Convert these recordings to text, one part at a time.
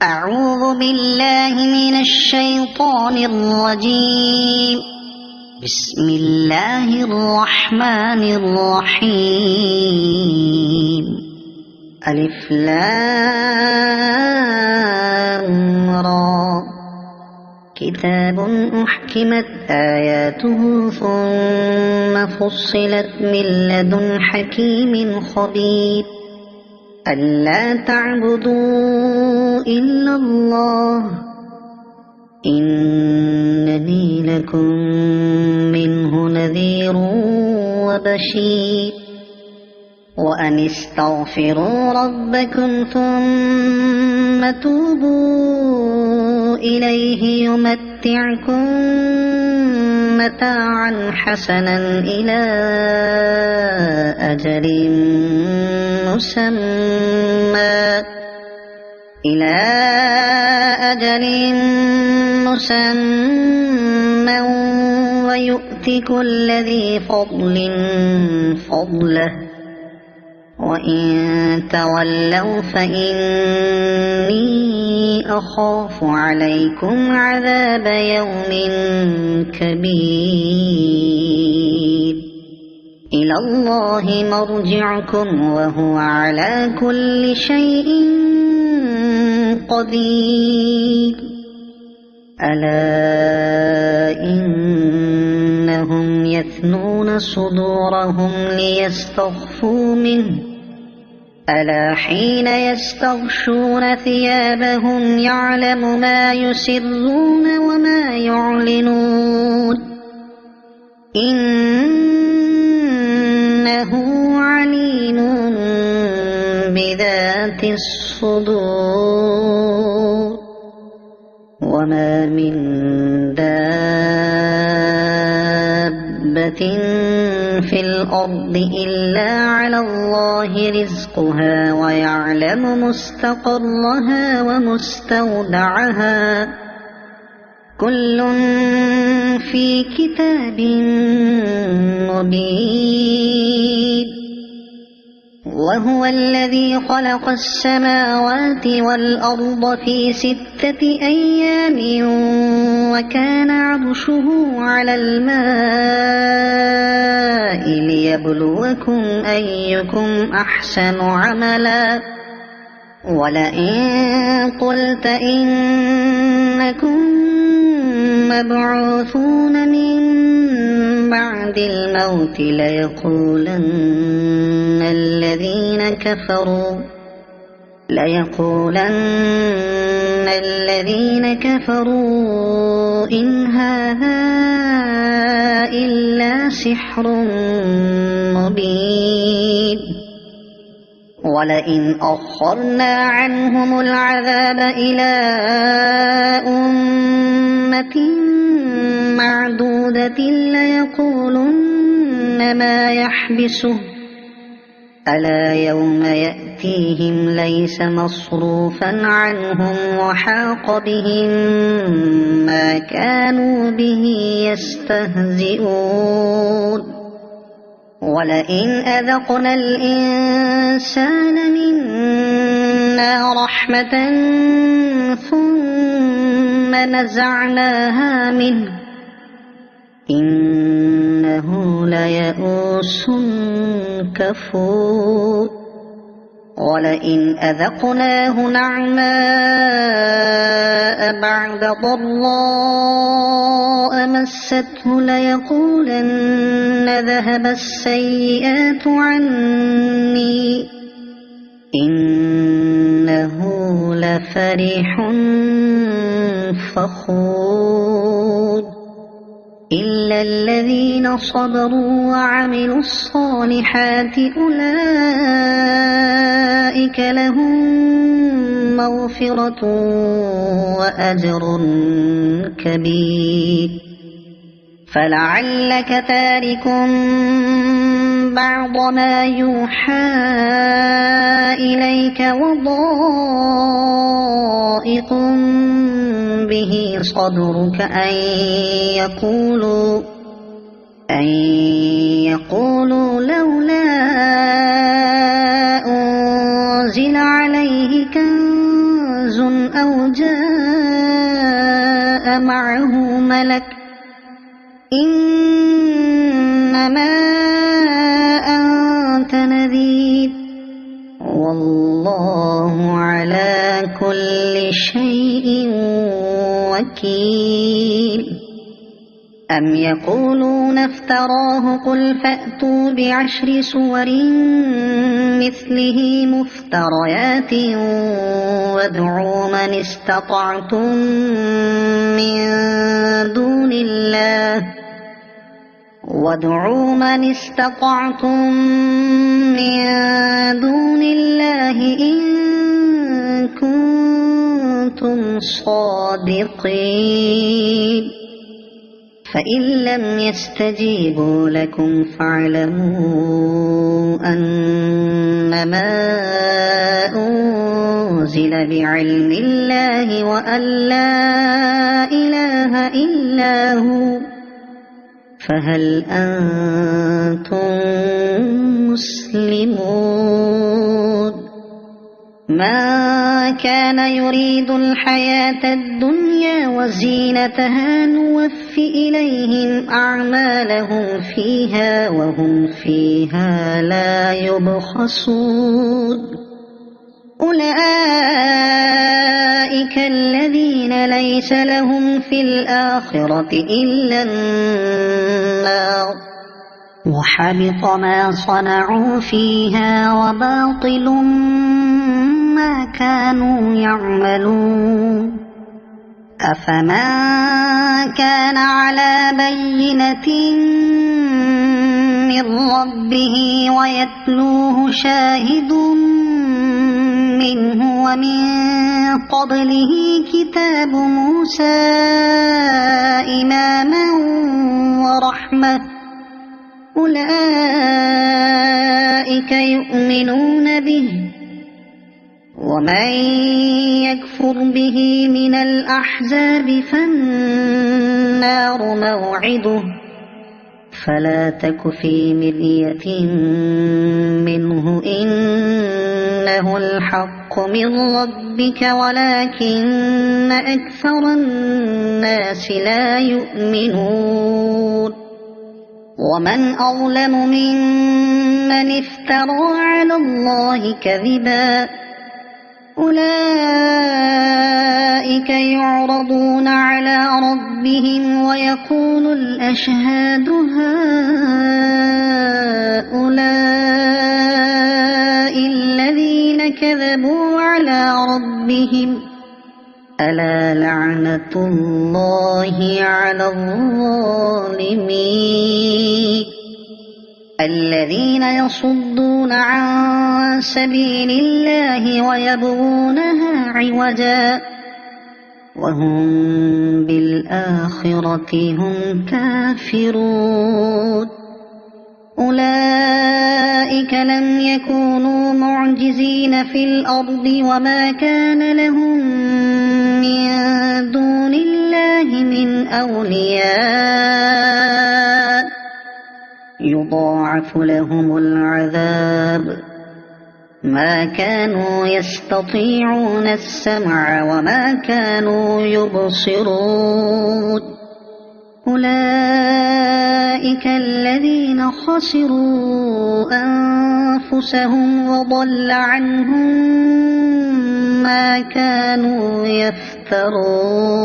أعوذ بالله من الشيطان الرجيم. بسم الله الرحمن الرحيم. ألف لام را. كتاب أحكمت آياته ثم فصلت من لدن حكيم خبير. ألا تعبدوا إلا الله إنني لكم منه نذير وبشير. وأن استغفروا ربكم ثم توبوا إليه يمتعكم متاعا حسنا إلى أجل مسمى ويؤت كل ذي فضل فضله. وإن تولوا فإني أخاف عليكم عذاب يوم كبير. إلى الله مرجعكم وهو على كل شيء قدير. ألا إنهم يثنون صدورهم ليستخفوا منه. ألا حين يستغشون ثيابهم يعلم ما يسرون وما يعلنون إنه عليم بذات الصدور. وما من دابة في الأرض إلا على الله رزقها ويعلم مستقرها ومستودعها كل في كتاب مبين. وهو الذي خلق السماوات والأرض في 6 أيام وكان عرشه على الماء ليبلوكم أيكم أحسن عملا. ولئن قلت إنكم مبعوثون من بعد الموت ليقولن الذين كفروا إن هذا إلا سحر مبين. ولئن أخرنا عنهم العذاب إلى أمة معدودة ليقولن ما يحبسه. ألا يوم يأتيهم ليس مصروفا عنهم وحاق بهم ما كانوا به يستهزئون. ولئن أذقنا الإنسان منا رحمة ثم نزعناها منه إنه ليئوس كفور. ولئن أذقناه نعماء بعد ضراء مسته ليقولن ذهب السيئات عني إنه لفرح فخور. إلا الذين صبروا وعملوا الصالحات أولئك لهم مغفرة وأجر كبير. فلعلك تارك بعض ما يوحى إليك وضائق به صدرك أن يقولوا لولا أنزل عليه كنز كنز أو جاء معه ملك إنما أنت نذير والله على كل شيء وكيل أم يقولون افتراه قل فأتوا بعشر سور مثله مفتريات وادعوا من استطعتم من دون الله إن كنتم صادقين فإن لم يستجيبوا لكم فاعلموا أنما أنزل بعلم الله وأن لا إله إلا هو فهل أنتم مسلمون ما كان يريد الحياة الدنيا وزينتها نوف إليهم أعمالهم فيها وهم فيها لا يبخسون أولئك الذين ليس لهم في الآخرة إلا النار وحبط ما صنعوا فيها وباطل ما كانوا يعملون أفمن كان على بينة من ربه ويتلوه شاهد منه ومن قبله كتاب موسى إماما ورحمة أولئك يؤمنون به ومن يكفر به من الأحزاب فالنار موعده فلا تك في مرية منه إنه الحق من ربك ولكن أكثر الناس لا يؤمنون ومن أظلم ممن افترى على الله كذبا أولئك يعرضون على ربهم ويقول الأشهاد هؤلاء الذين كذبوا على ربهم ألا لعنة الله على الظالمين الذين يصدون عن سبيل الله ويبغونها عوجا وهم بالآخرة هم كافرون أولئك لم يكونوا معجزين في الأرض وما كان لهم من دون الله من أولياء يضاعف لهم العذاب ما كانوا يستطيعون السمع وما كانوا يبصرون أولئك الذين خسروا أنفسهم وضل عنهم ما كانوا يفترون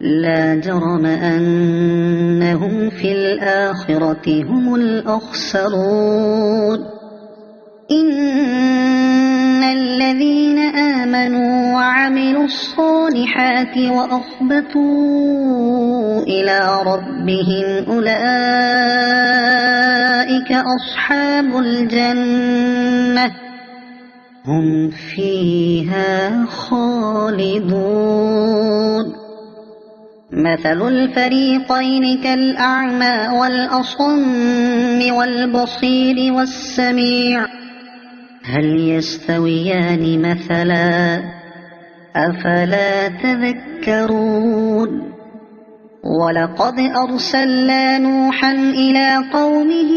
لا جرم أنهم في الآخرة هم الأخسرون إن الذين آمنوا وعملوا الصالحات وأخبتوا إلى ربهم أولئك أصحاب الجنة هم فيها خالدون مثل الفريقين كالأعمى والأصم والبصير والسميع هل يستويان مثلا أفلا تذكرون ولقد أرسلنا نوحا إلى قومه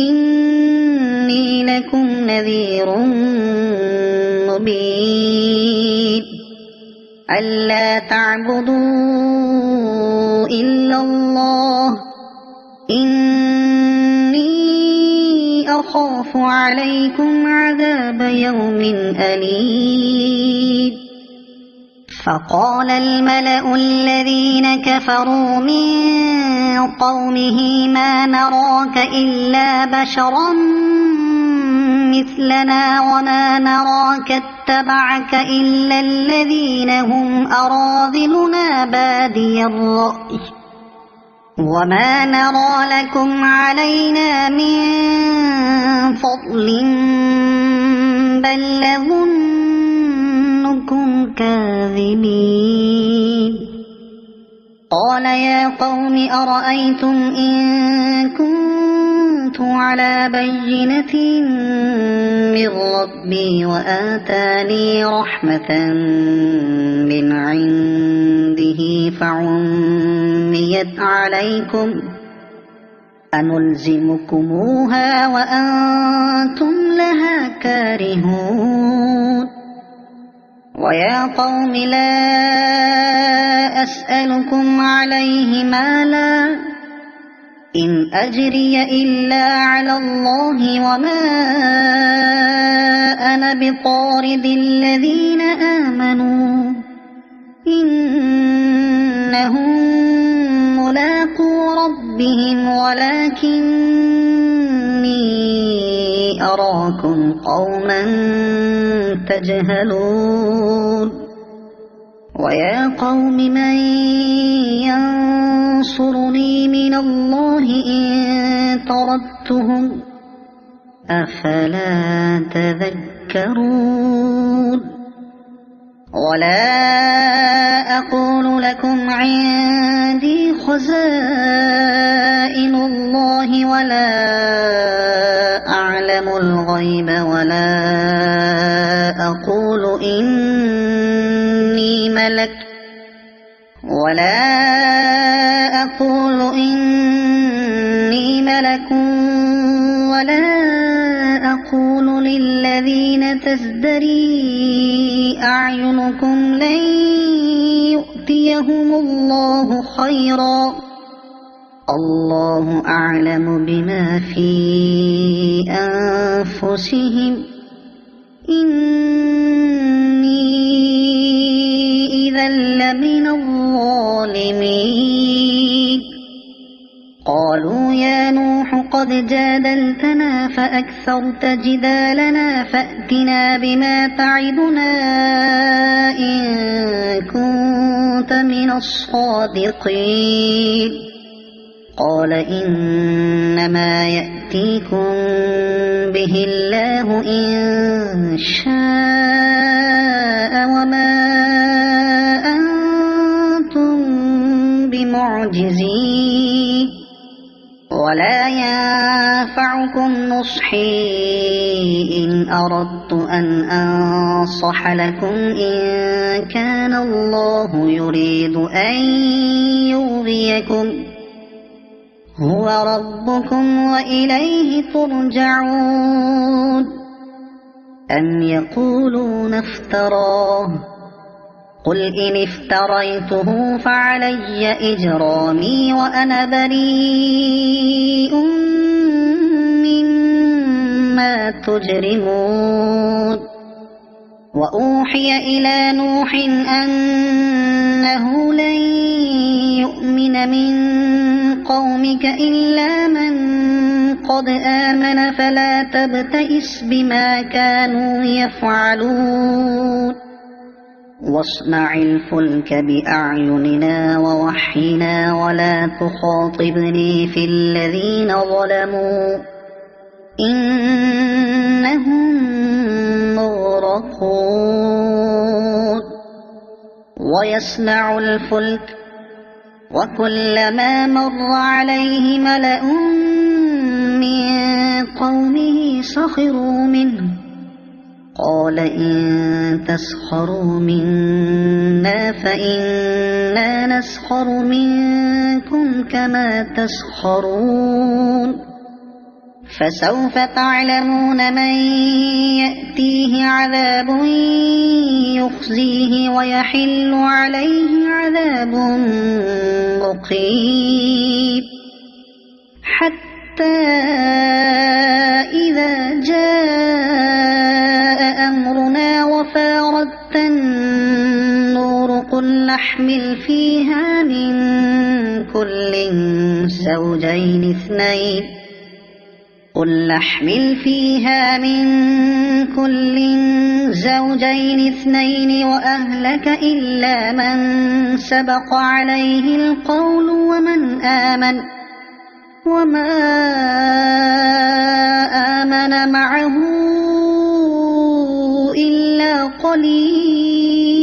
إني لكم نذير مبين ألا تعبدوا إلا الله إني أخاف عليكم عذاب يوم أليم فقال الملأ الذين كفروا من قومه ما نراك إلا بشرا مثلنا وما نراك اتبعك إلا الذين هم أراذلنا بادي الرأي وما نرى لكم علينا من فضل بل نظنكم كاذبين قال يا قوم أرأيتم إن كنت على بينة من ربي وآتاني رحمة من عنده فعميت عليكم أنلزمكموها وأنتم لها كارهون ويا قوم لا أسألكم عليه مالا إن أجري إلا على الله وما أنا بطارد الذين آمنوا إنهم ملاقو ربهم ولكني أراكم قوما تجهلون ويا قوم من ينصرني من الله إن طردتهم أفلا تذكرون ولا أقول لكم عندي خزائن الله ولا أعلم الغيب ولا أقول إني ملك ولا أقول للذين تزدري أعينكم لن يؤتيهم الله خيرا الله أعلم بما في أنفسهم إني إذا لمن الظالمين قالوا يا نوح قد جادلتنا فأكثرت جدالنا فأتنا بما تعدنا إن كنت من الصادقين قال إنما يأتيكم به الله إن شاء وما أنتم بمعجزين ولا ينفعكم نصحي إن أردت أن أنصح لكم إن كان الله يريد أن يغويكم هو ربكم وإليه ترجعون أم يقولون افتراه قل إن افتريته فعلي إجرامي وأنا بريء مما تجرمون وأوحي إلى نوح أنه لن يؤمن من قومك إلا من قد آمن فلا تبتئس بما كانوا يفعلون واصنع الفلك بأعيننا ووحينا ولا تخاطبني في الذين ظلموا إنهم مغرقون ويصنع الفلك وكلما مر عليه ملأ من قومه سخروا منه قال إن تسخروا منا فإنا نسخر منكم كما تسخرون فسوف تعلمون من يأتيه عذاب يخزيه ويحل عليه عذاب مقيم حتى إذا جاء أمرنا وفارت النور قل احمل فيها من كل زوجين اثنين وأهلك إلا من سبق عليه القول ومن آمن وما آمن معه إلا قليل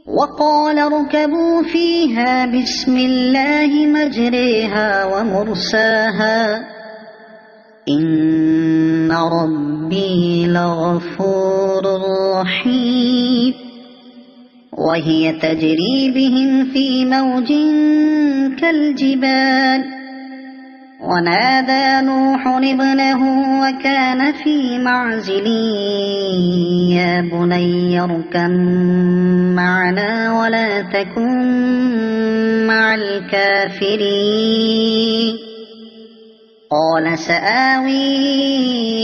وقال اركبوا فيها بسم الله مجريها ومرساها إن ربي لغفور رحيم وهي تجري بهم في موج كالجبال ونادى نوح ابنه وكان في معزل يا بني اركب معنا ولا تكن مع الكافرين قال سآوي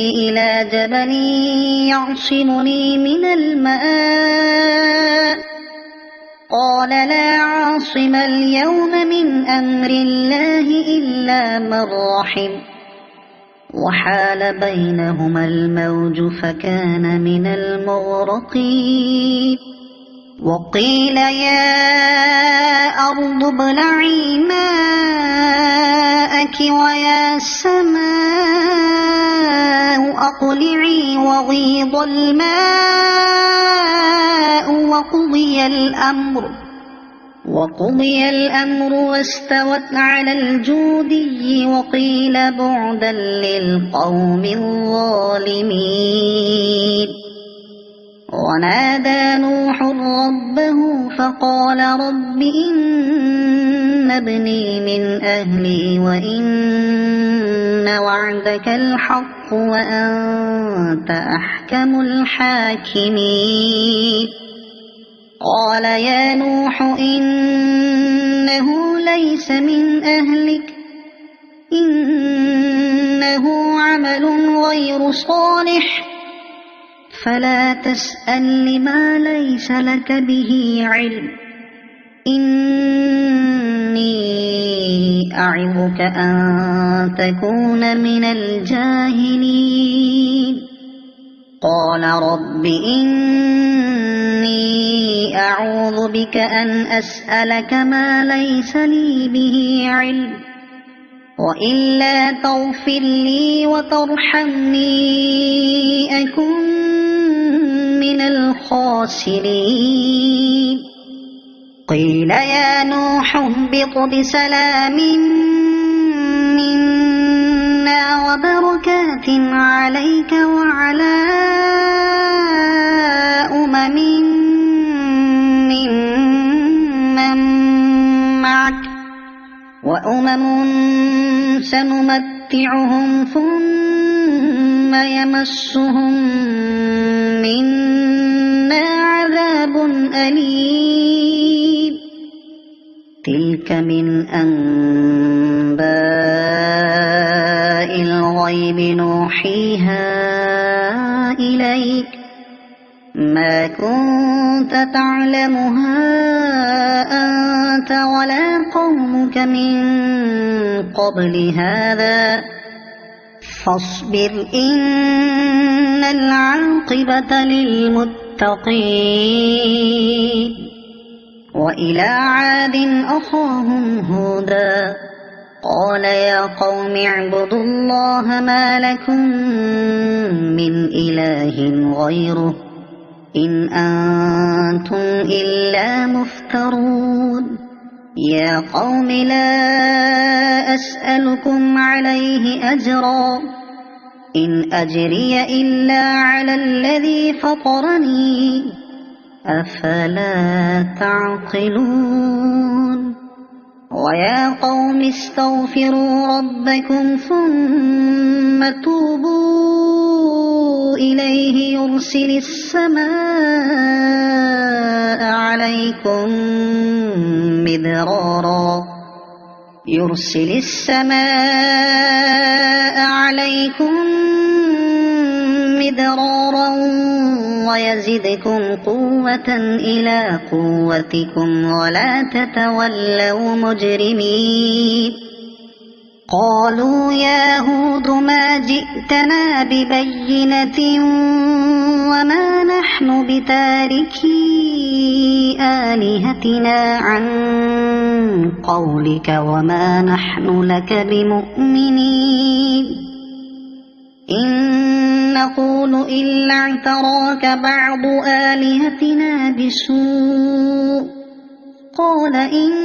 إلى جبل يعصمني من الماء قال لا عاصم اليوم من أمر الله إلا من رحم وحال بينهما الموج فكان من المغرقين وقيل يا أرض ابلعي ماءك ويا سماء أقلعي وغيض الماء وقضي الأمر واستوت على الجودي وقيل بعدا للقوم الظالمين ونادى نوح ربه فقال رب إن ابني من أهلي وإن وعدك الحق وأنت أحكم الحاكمين قال يا نوح إنه ليس من أهلك إنه عمل غير صالح فلا تسأل لما ليس لك به علم إني أعظك أن تكون من الجاهلين قال رب إني أعوذ بك أن أسألك ما ليس لي به علم وإلا تغفر لي وترحمني أكن من الخاسرين قيل يا نوح اهبط بسلام منا وبركات عليك وعلى أمم ممن معك وأمم سنمتعهم ثم يمسهم منا عذاب أليم تلك من أنباء الغيب نوحيها إليك ما كنت تعلمها أنت ولا قومك من قبل هذا فاصبر إن العاقبة للمتقين وإلى عاد أخاهم هودا قال يا قوم اعبدوا الله ما لكم من إله غيره إن أنتم إلا مفترون يا قوم لا أسألكم عليه أجرا إن أجري إلا على الذي فطرني أفلا تعقلون ويا قوم استغفروا ربكم ثم توبوا إليه يرسل السماء عليكم مدرارا ويزدكم قوة إلى قوتكم ولا تتولوا مجرمين. قالوا يا هود ما جئتنا ببينة وما نحن بتاركي آلهتنا عن قولك وما نحن لك بمؤمنين إن نقول إلا اعتراك بعض آلهتنا بسوء. قال إني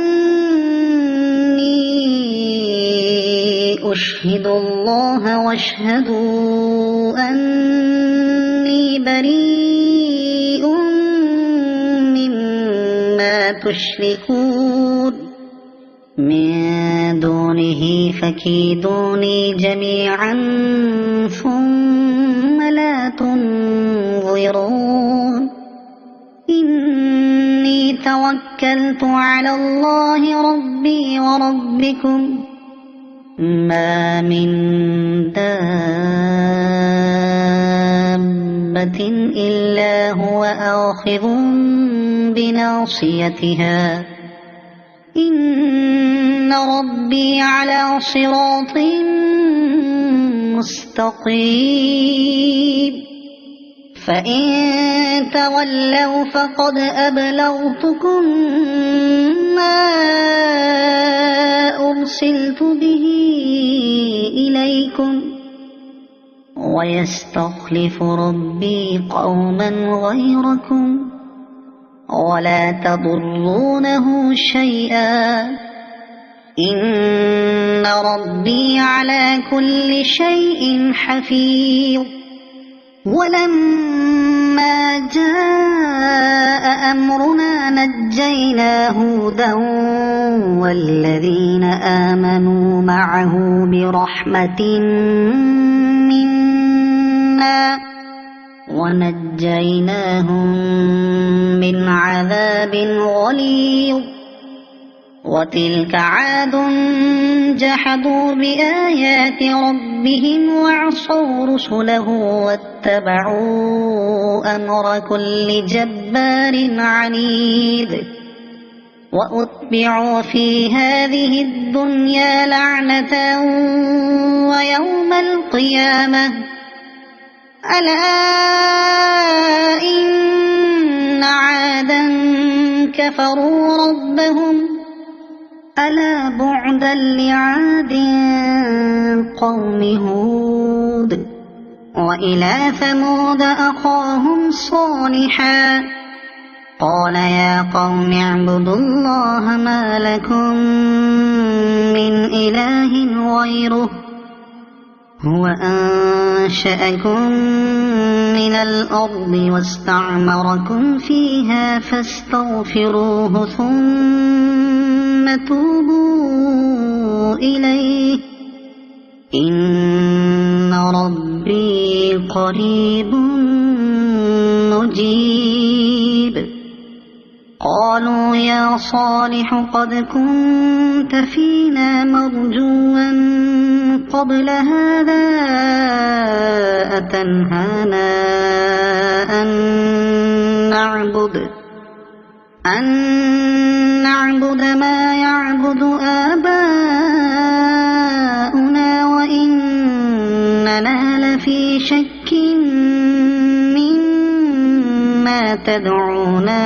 أشهد الله واشهدوا أني بريء مما تشركون من دونه فكيدوني جميعا ثم لا تنظرون. إني توكلت على الله ربي وربكم ما من دابة إلا هو آخذ بناصيتها إن ربي على صراط مستقيم. فإن تولوا فقد أبلغتكم ما أرسلت به إليكم ويستخلف ربي قوما غيركم ولا تضرونه شيئا إن ربي على كل شيء حفيظ. ولما جاء أمرنا نجينا هودا والذين آمنوا معه برحمة منا ونجيناهم من عذاب غليظ. وتلك عاد جحدوا بآيات ربهم وعصوا رسله واتبعوا أمر كل جبار عنيد. وأتبعوا في هذه الدنيا لعنة ويوم القيامة ألا إن عادا كفروا ربهم ألا بعدا لعاد قوم هود. وإلى ثمود أخاهم صالحا قال يا قوم اعبدوا الله ما لكم من إله غيره هو أنشأكم من الأرض واستعمركم فيها فاستغفروه ثم توبوا إليه إن ربي قريب مجيب. قالوا يا صالح قد كنت فينا مرجوا قبل هذا أتنهانا أن نعبد ما يعبد آباؤنا وإننا لفي شك مما تدعونا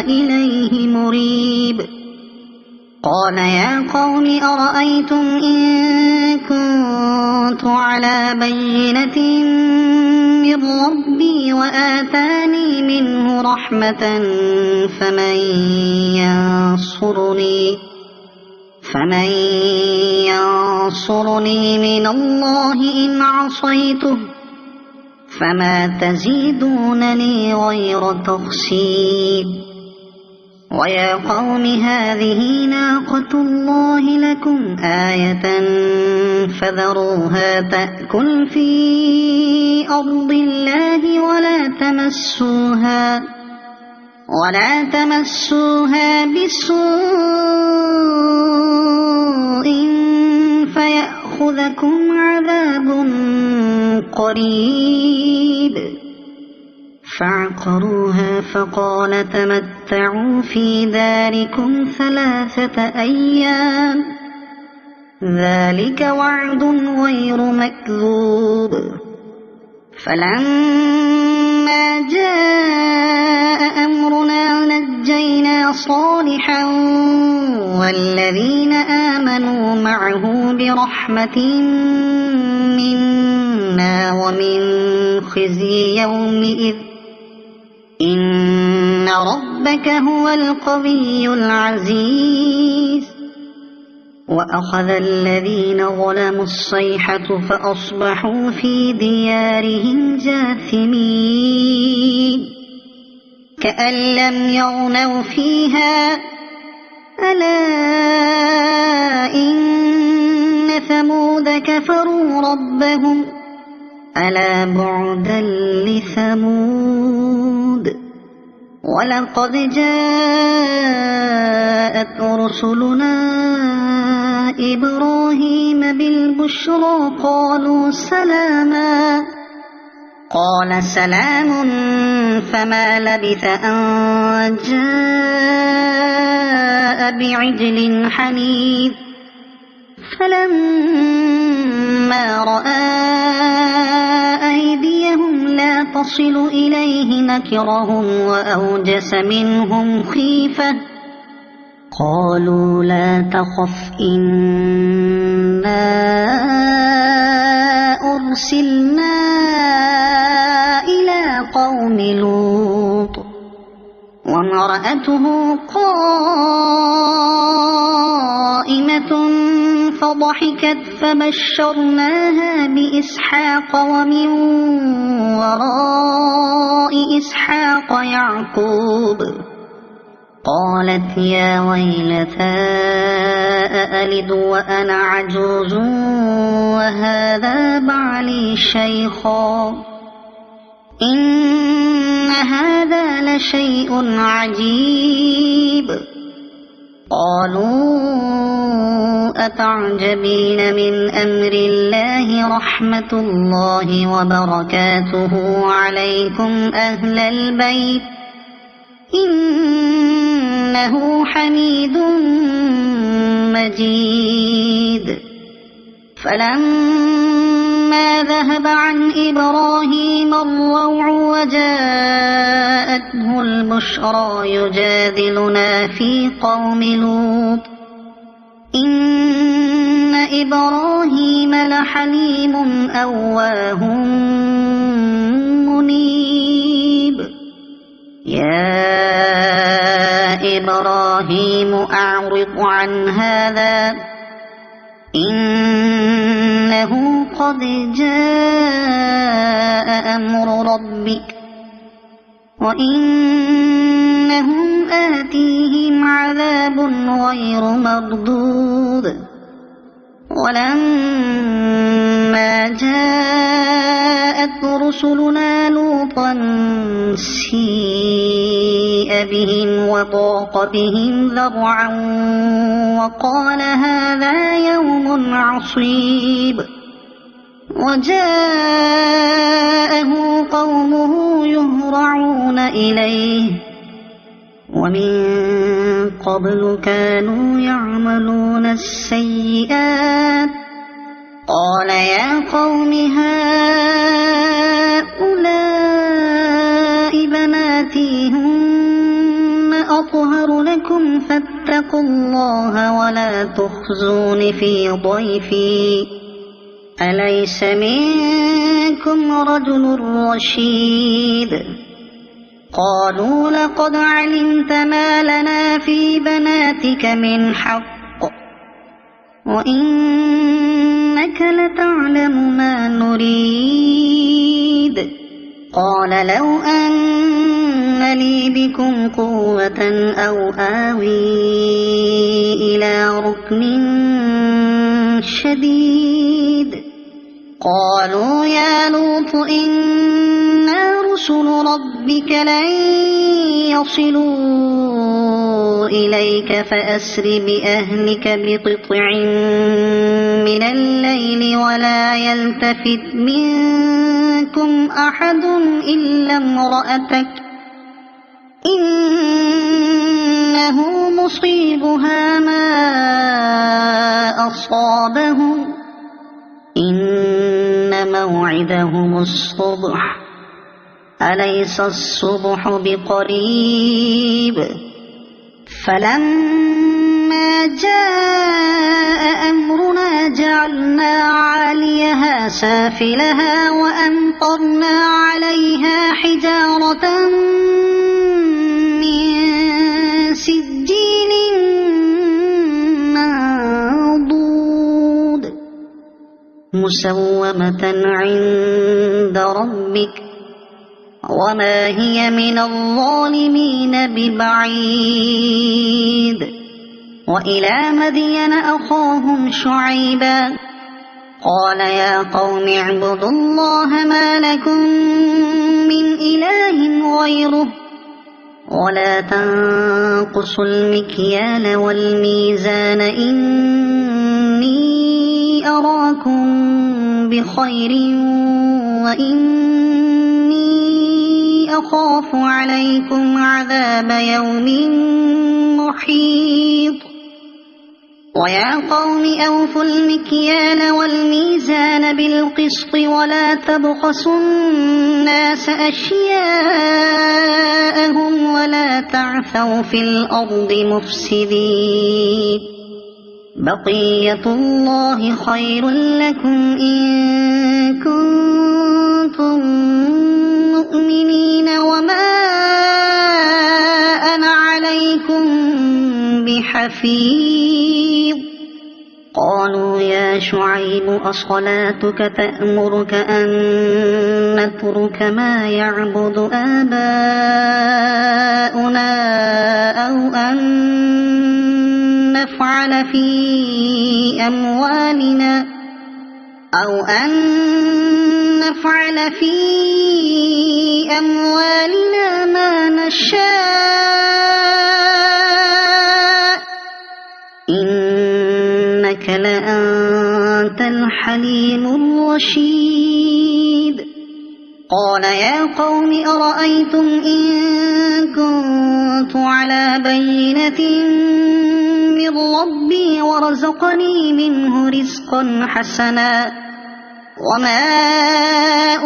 إليه مريب. قال يا قوم أرأيتم إن كنت على بينة من ربي وآتاني منه رحمة فمن ينصرني من الله إن عصيته فما تزيدونني غير تخسير. ويا قوم هذه ناقة الله لكم آية فذروها تأكل في أرض الله ولا تمسوها بسوء فيأخذكم عذاب قريب. فعقروها فقال تمتعوا في داركم 3 أيام ذلك وعد غير مكذوب. فلما جاء أمرنا نجينا صالحا والذين آمنوا معه برحمة منا ومن خزي يومئذ إن ربك هو القوي العزيز. وأخذ الذين ظلموا الصيحة فأصبحوا في ديارهم جاثمين كأن لم يغنوا فيها ألا إن ثمود كفروا ربهم ألا بعدا لثمود. ولقد جاءت رسلنا إبراهيم بالبشرى قالوا سلاما قال سلام فما لبث أن جاء بعجل حنيذ. فلما رأى أيديهم لا تصل إليه نكرهم وأوجس منهم خيفة قالوا لا تخف إنا أرسلنا إلى قوم لوط وامرأته قائمة فضحكت فبشرناها بإسحاق ومن وراء إسحاق يعقوب. قالت يا ويلتى أألد وأنا عجوز وهذا بعلي شيخا إن هذا لشيء عجيب. قالوا أتعجبين من أمر الله رحمة الله وبركاته عليكم أهل البيت إنه حميد مجيد. فلما ذهب عن إبراهيم الروع وجاءته البشرى يجادلنا في قوم لوط إن إبراهيم لحليم أواه منيب. يا إبراهيم أعرض عن هذا إنه قد جاء أمر ربك وإنهم آتيهم عذاب غير مردود. ولما جاءت رسلنا لوطا سيء بهم وضاق بهم ذرعا وقال هذا يوم عصيب. وجاءه قومه يهرعون إليه ومن قبل كانوا يعملون السيئات قال يا قوم هؤلاء بناتي هن أطهر لكم فاتقوا الله ولا تخزون في ضيفي أليس منكم رجل رشيد. قالوا لقد علمت ما لنا في بناتك من حق وإنك لتعلم ما نريد قال لو أن لي بكم قوة أو آوي إلى ركن شديد قالوا يا لوط إنا رسل ربك لن يصلوا إليك فأسر بأهلك بقطع من الليل ولا يلتفت منكم أحد إلا امرأتك إنه مصيبها ما أصابهم إن موعدهم الصبح أليس الصبح بقريب فلما جاء أمرنا جعلنا عاليها سافلها وأمطرنا عليها حجارة من سجيل منضود مسومة عند ربك وما هي من الظالمين ببعيد وإلى مدين أخاهم شعيبا قال يا قوم اعبدوا الله ما لكم من إله غيره ولا تنقصوا المكيال والميزان إني أراكم بخير وإني أخاف عليكم عذاب يوم محيط ويا قوم أوفوا المكيال والميزان بالقسط ولا تبخسوا الناس أشياءهم ولا تعثوا في الأرض مفسدين بقية الله خير لكم إن كنتم مؤمنين وما أنا عليكم بحفيظ قالوا يا شعيب أصلاتك تأمرك أن نترك ما يعبد آباؤنا أو أن نفعل في أموالنا ما نشاء إنك لأنت الحليم الرشيد قال يا قوم أرأيتم إن كنت على بينة من ربي ورزقني منه رزقا حسنا وما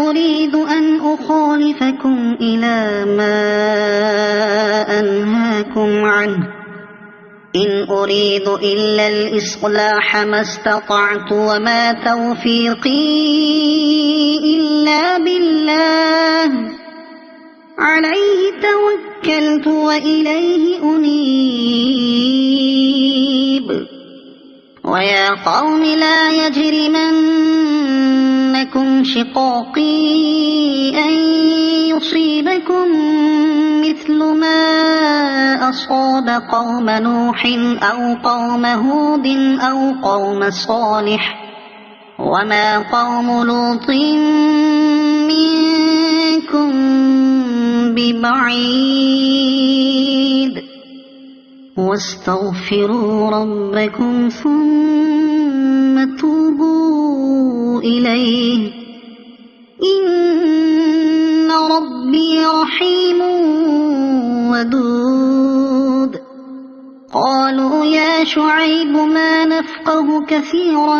أريد أن أخالفكم إلى ما أنهاكم عنه إن أريد إلا الإصلاح ما استطعت وما توفيقي إلا بالله عليه توكلت وإليه أنيب ويا قوم لا يجرمنكم شقاقي أن يصيبكم مثل ما أصاب قوم نوح أو قوم هود أو قوم صالح وما قوم لوط منكم ببعيد واستغفروا ربكم ثم توبوا إليه إن ربي رحيم ودود قالوا يا شعيب ما نفقه كثيرا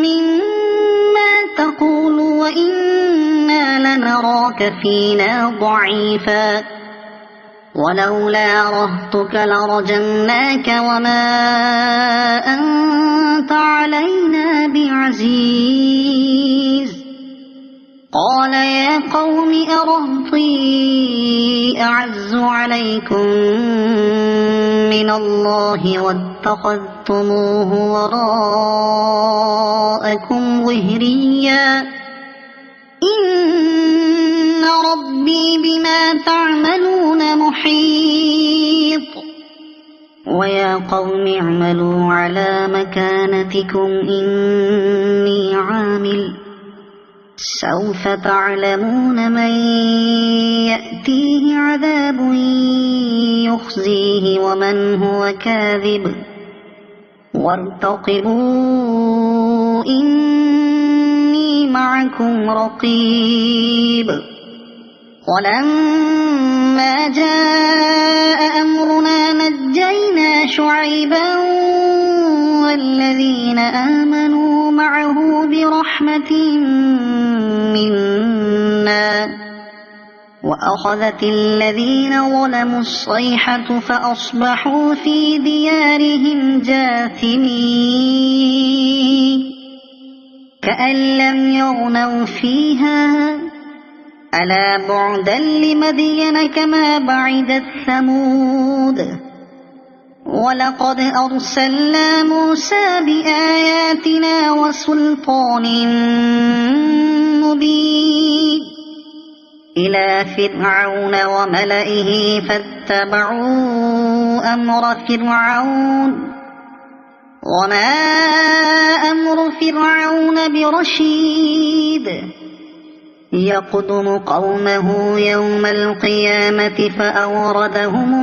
مما تقول وإنا لنراك فينا ضعيفا ولولا رهطك لرجمناك وما أنت علينا بعزيز قال يا قوم أرهطي أعز عليكم من الله واتخذتموه وراءكم ظهريا إن ربي بما تعملون محيط ويا قوم اعملوا على مكانتكم إني عامل سوف تعلمون من يأتيه عذاب يخزيه ومن هو كاذب وارتقبوا إني معكم رقيب ولما جاء أمرنا نجينا شعيبا والذين آمنوا معه برحمة منا وأخذت الذين ظلموا الصيحة فأصبحوا في ديارهم جاثمين كأن لم يغنوا فيها ألا بعدا لمدين كما بعدت ثمود ولقد أرسلنا موسى بآياتنا وسلطان مبين إلى فرعون وملئه فاتبعوا أمر فرعون وما أمر فرعون برشيد يقدم قومه يوم القيامة فأوردهم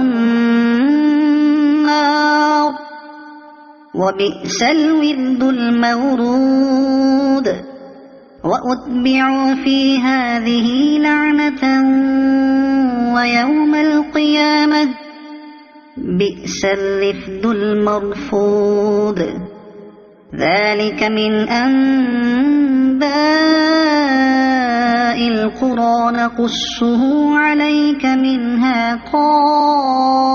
النار وبئس الورد المورود وأتبعوا في هذه لعنة ويوم القيامة بئس الرفد المرفود ذلك من أنباء القرى نقصه عليك منها قائم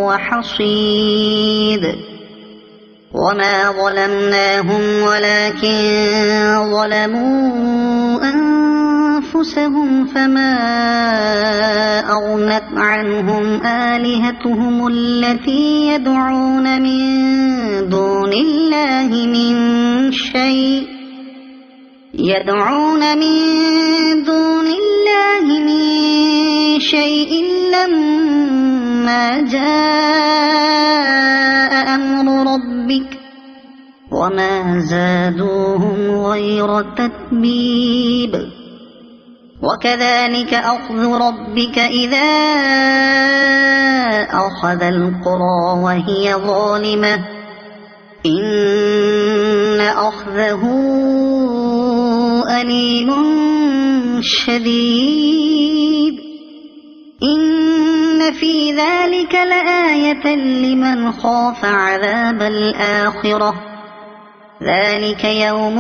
وحصيد وما ظلمناهم ولكن ظلموا أنفسهم فما أغنت عنهم آلهتهم التي يدعون من دون الله من شيء لما جاء أمر ربك وما زادوهم غير تتبيب وكذلك أخذ ربك إذا أخذ القرى وهي ظالمة إن أخذه أليم شديد إن في ذلك لآية لمن خاف عذاب الآخرة ذلك يوم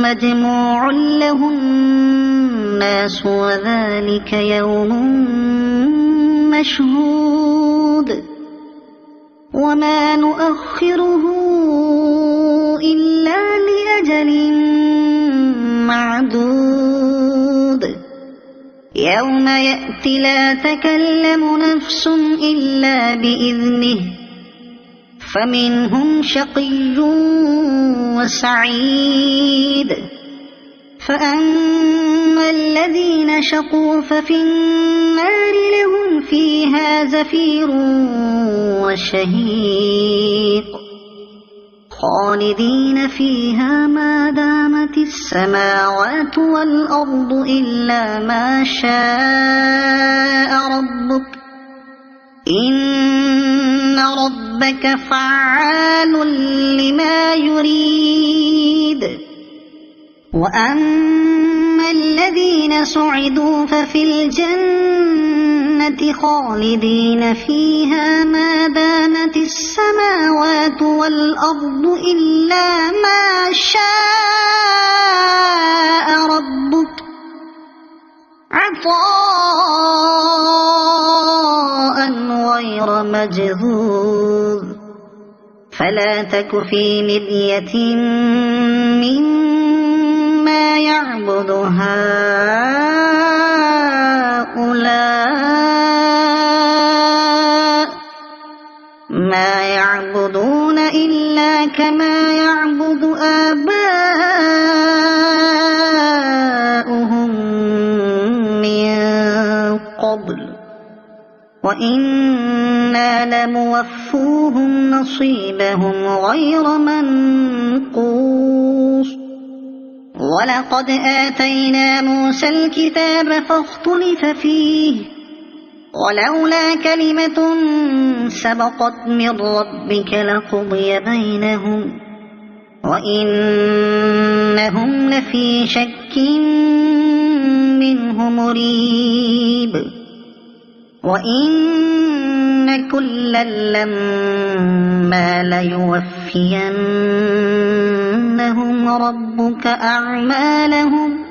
مجموع له الناس وذلك يوم مشهود وما نؤخره إلا لأجل معدود يوم يأتي لا تكلم نفس إلا بإذنه فمنهم شقي وسعيد فأما الذين شقوا ففي النار لهم فيها زفير وشهيق خالدين فيها ما دامت السماوات والأرض إلا ما شاء ربك إن ربك فعال لما يريد وأما الذين سعدوا ففي الجنة خالدين فيها ما دامت السماوات والأرض إلا ما شاء ربك عطاء غير مجذوذ فلا تك في مرية مما يعبد هؤلاء ما يعبدون إلا كما يعبد قبل وإنا لموفوهم نصيبهم غير منقوص ولقد آتينا موسى الكتاب فاختلف فيه ولولا كلمة سبقت من ربك لقضي بينهم وإنهم لفي شك منه مريب وإن كلا لما ليوفينهم ربك أعمالهم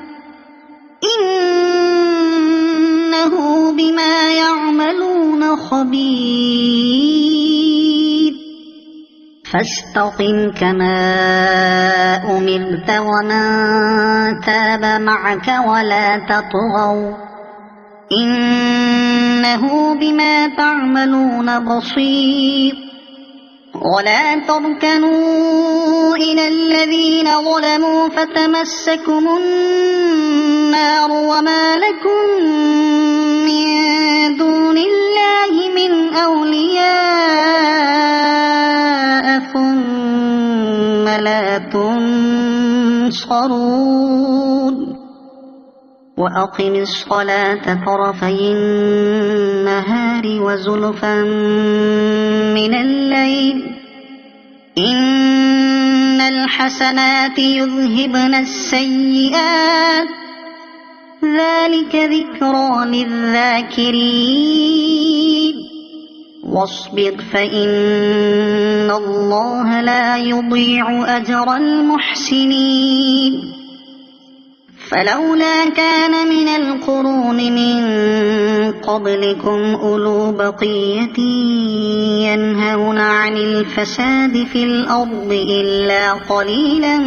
إنه بما يعملون خبير فاستقم كما أمرت ومن تاب معك ولا تطغوا إنه بما تعملون بصير ولا تركنوا إلى الذين ظلموا فتمسكم النار وما لكم من دون الله من أولياء ثم لا تنصرون وأقم الصلاة طرفي النهار وزلفا من الليل إن الحسنات يذهبن السيئات ذلك ذكرى للذاكرين واصبر فإن الله لا يضيع أجر المحسنين فلولا كان من القرون من قبلكم أولو بقية ينهون عن الفساد في الأرض إلا قليلا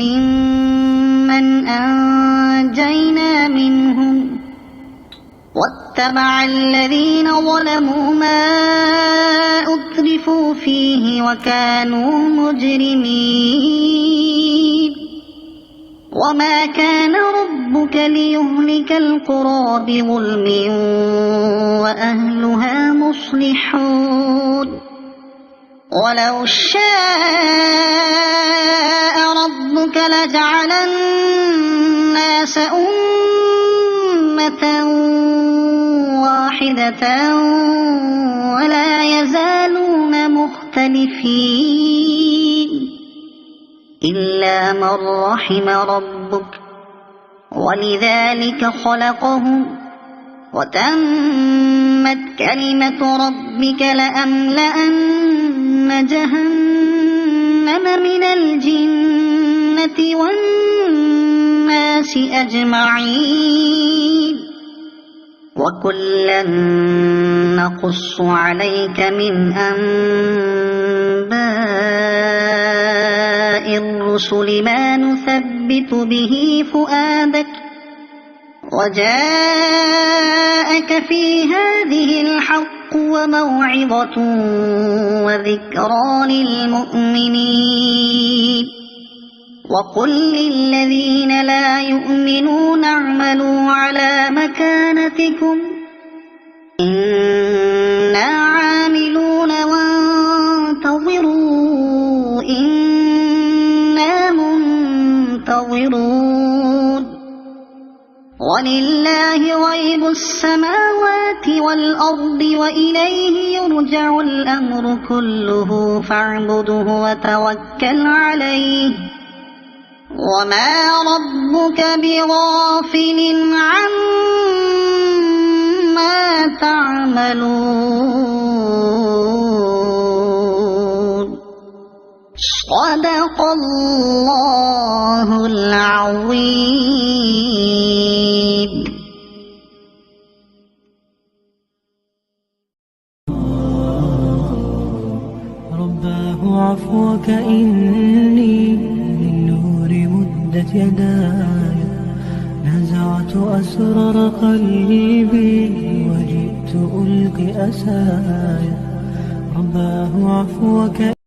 ممن أنجينا منهم واتبع الذين ظلموا ما أترفوا فيه وكانوا مجرمين وما كان ربك ليهلك القرى بظلم وأهلها مصلحون ولو شاء ربك لجعل الناس أمة واحدة ولا يزالون مختلفين إلا من رحم ربك ولذلك خلقهم وتمت كلمة ربك لأملأن جهنم من الجنة والناس أجمعين وكلا نقص عليك من أنباء الرسل ما نثبت به فؤادك وجاءك في هذه الحق وموعظة وذكرى للمؤمنين وقل للذين لا يؤمنون اعملوا على مكانتكم إنا عاملون وانتظروا إنا منتظرون ولله غيب السماوات والأرض وإليه يرجع الأمر كله فاعبده وتوكل عليه وما ربك بغافل عما تعملون صدق الله العظيم. رباه عفوك إني للنور مدت يداي نزعت أسرار قلبي وجئت ألقي أسايا رباه عفوك